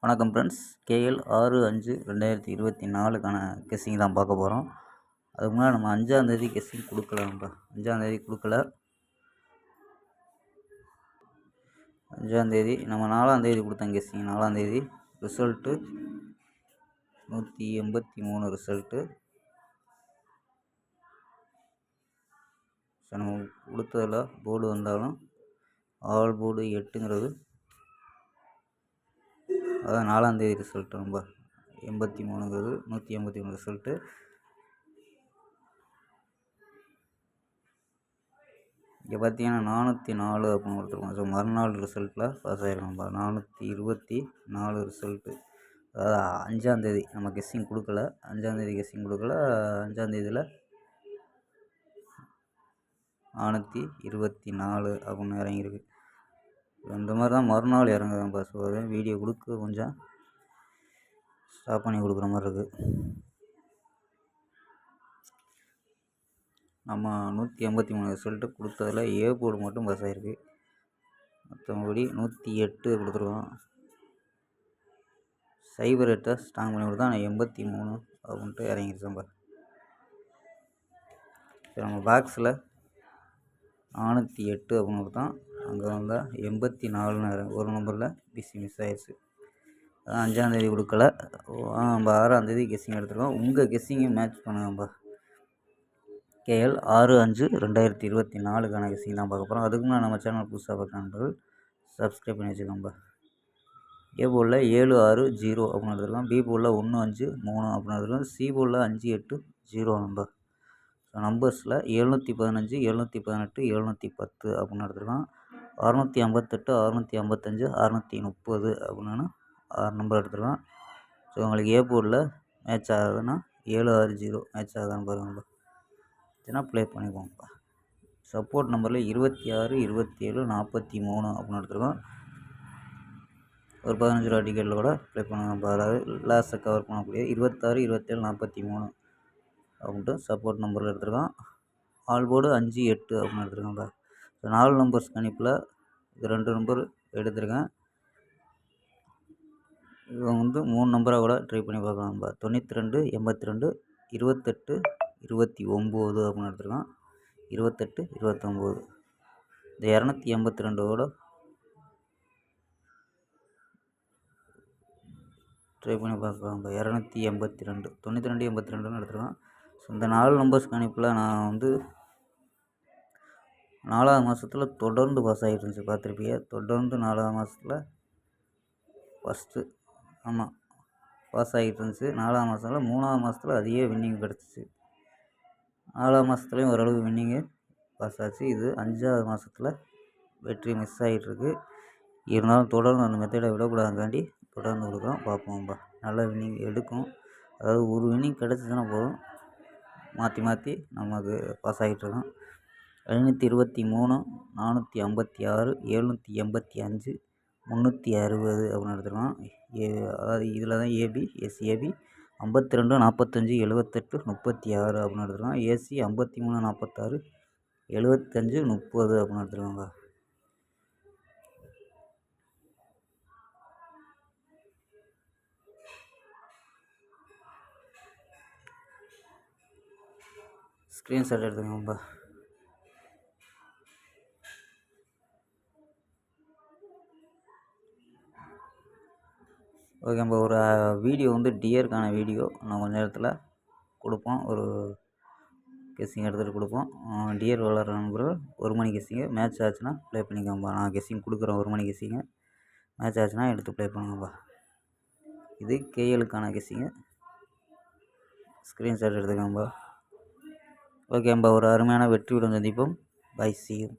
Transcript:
வணக்கம் friends. KL 6/5/2024க்கான guessing தான் பார்க்க போகிறோம். அதுக்கு முன்னாடி நம்ம 5ஆந்தேதி கெஸ்ஸிங் கொடுக்கல. நம்ம 5ஆந்தேதி கொடுக்கல. 5ஆந்தேதி நம்ம 4ஆந்தேதி கொடுத்தோம் கெஸ்ஸிங். 4ஆந்தேதி ரிசல்ட்டு 183 ரிசல்ட்டு. ஸோ நம்ம கொடுத்ததில் போர்டு வந்தாலும் ஆல் போர்டு 8ங்கிறது அதான் 4ஆந்தேதி ரிசல்ட்டு. நம்ம 83ங்கிறது 183 ரிசல்ட்டு. இங்கே பார்த்தீங்கன்னா 404 அப்படின்னு கொடுத்துருக்கோம். ஸோ மறுநாள் ரிசல்ட்டில் பாஸ் ஆகிருக்கோம். நம்ம 424 ரிசல்ட்டு. அதாவது 5ஆந்தேதி நம்ம கெஸ்ஸிங் கொடுக்கல. 5ஆந்தேதி கெஸ்ஸிங் கொடுக்கல. 5ஆந்தேதியில் 424 அப்படின்னு இறங்கியிருக்கு. இந்த மாதிரி தான் மறுநாள் இறங்குதான் பாஸ். வீடியோ கொடுக்க கொஞ்சம் ஸ்டாப் பண்ணி கொடுக்குற மாதிரி இருக்குது. நம்ம 183 ரிசல்ட்டு கொடுத்ததில் ஏ போர்டு மட்டும் பாஸ் ஆகிருக்கு. மற்றபடி 108 கொடுத்துருக்கோம். சைபர் 8 ஸ்ட்ராங் பண்ணி கொடுத்தா 83 அப்படின்ட்டு இறங்கிடுச்சு. நம்ம பாக்ஸில் 408 அப்படின்னு கொடுத்தோம். அங்கே வந்தால் 84 ஒரு நம்பரில் மிஸ் ஆயிடுச்சு. அதான் 5ஆந்தேதி கொடுக்கல. நம்ம 6ஆந்தேதி கெஸ்ஸிங் எடுத்துருக்கோம். உங்கள் கெஸ்ஸிங்கை மேட்ச் பண்ணுங்கப்பா. கேஎல் 6/5/2024க்கான கெஸ்ஸிங் தான் பார்க்க போகிறோம். அதுக்கு முன்னாடி நம்ம சேனல் புதுசாக பார்க்குற நண்பர்கள் சப்ஸ்கிரைப் பண்ணி வச்சுக்கோங்கப்பா. ஏ போர்டில் 760 அப்படின்னு எடுத்துருக்கோம். பி போர்டில் 153 அப்படின்னு எடுத்துருக்கோம். சி போர்டில் 580 நம்பர். ஸோ நம்பர்ஸில் 715, 718, 710 அப்படின்னு எடுத்துருக்கோம். 658, 655, 630 அப்படின்னு 6 நம்பர் எடுத்துருக்கோம். ஸோ உங்களுக்கு ஏ போர்டில் மேட்ச் ஆகுதுன்னா 760 மேட்ச் ஆகுதான்னு பாருங்கப்பா. இதுனா ப்ளே பண்ணிக்கோங்கப்பா. சப்போர்ட் நம்பரில் 26, 27, 43 அப்படின்னு எடுத்துருக்கோம். ஒரு 15 ரூபா டிக்கெட்டில் கூட ப்ளே பண்ணுங்கப்பா. அதாவது லாஸை கவர் பண்ணக்கூடிய 26, 27, 43 அப்படின்ட்டு சப்போர்ட் நம்பரில் எடுத்துருக்கோம். ஆல் போர்டு 5, 8 அப்படின்னு எடுத்துருக்கோம்ப்பா. ஸோ 4 நம்பர்ஸ் கணிப்பில் இது 2 நம்பர் எடுத்துருக்கேன். இது 3 நம்பராக கூட ட்ரை பண்ணி பார்க்கலாம்ப்பா. 92, 82, 28, 29 அப்படின்னு எடுத்துருக்கோம். 28, 29 இந்த 282 ட்ரை பண்ணி பார்க்கலாம். 282, 92, 82ன்னு எடுத்துருக்கோம். ஸோ இந்த 4 நம்பர்ஸ் கணிப்பில் நான் 4ஆவது மாதத்தில் தொடர்ந்து பாஸ் ஆகிட்டு இருந்துச்சு. பார்த்துருப்பீங்க. தொடர்ந்து 4ஆவது மாதத்தில் ஃபஸ்ட்டு பாஸ் ஆகிட்டு இருந்துச்சு. 4ஆவது மாதத்தில் 3ஆவது மாதத்தில் அதிக வின்னிங் கிடச்சிச்சு. 4ஆவது மாதத்துலேயும் ஓரளவு வின்னிங்கு பாஸ் ஆச்சு. இது 5ஆவது மாதத்தில் வெற்றி மிஸ் ஆகிட்டுருக்கு. இருந்தாலும் தொடர்ந்து அந்த மெத்தடை விடக்கூடாதுக்காண்டி தொடர்ந்து கொடுக்குறோம். பார்ப்போம்ப்பா. நல்ல வின்னிங் எடுக்கும். அதாவது ஒரு வின்னிங் கிடச்சிச்சின்னா போதும், மாற்றி நமக்கு பாஸ் ஆகிட்டுருக்கோம். 523, 456, 785, 360 அப்படின்னு எடுத்துருக்கோம். அதாவது இதில் தான் ஏபி, எஸ்ஏபி 52, 45, 78, 36 அப்படின்னு எடுத்துருக்கோம். ஏசி 53, 46, 75, 30 அப்படின்னு எடுத்துருக்கோங்க. ஸ்க்ரீன்ஷாட் எடுத்துக்கோங்கப்பா. ஓகேப்பா. ஒரு வீடியோ டியருக்கான வீடியோ நான் கொஞ்ச நேரத்தில் கொடுப்போம். ஒரு கெஸ்ஸிங் எடுத்துகிட்டு கொடுப்போம். டியர் விளாட்ற நம்பர்கள் 1 மணி கெஸ்ஸிங்கு மேட்ச் ஆச்சுன்னா ப்ளே பண்ணிக்கோங்கப்பா. நான் கெஸ்ஸிங் கொடுக்குறேன் 1 மணி கெஸ்ஸிங்கு. மேட்ச் ஆச்சுன்னா எடுத்து ப்ளே பண்ணுங்கப்பா. இது கேஎலுக்கான கெஸ்ஸிங்கு. ஸ்க்ரீன்ஷாட் எடுத்துக்கோங்கப்பா. ஓகேப்பா. ஒரு அருமையான வெற்றியுடன் சந்திப்போம். Bye, see you.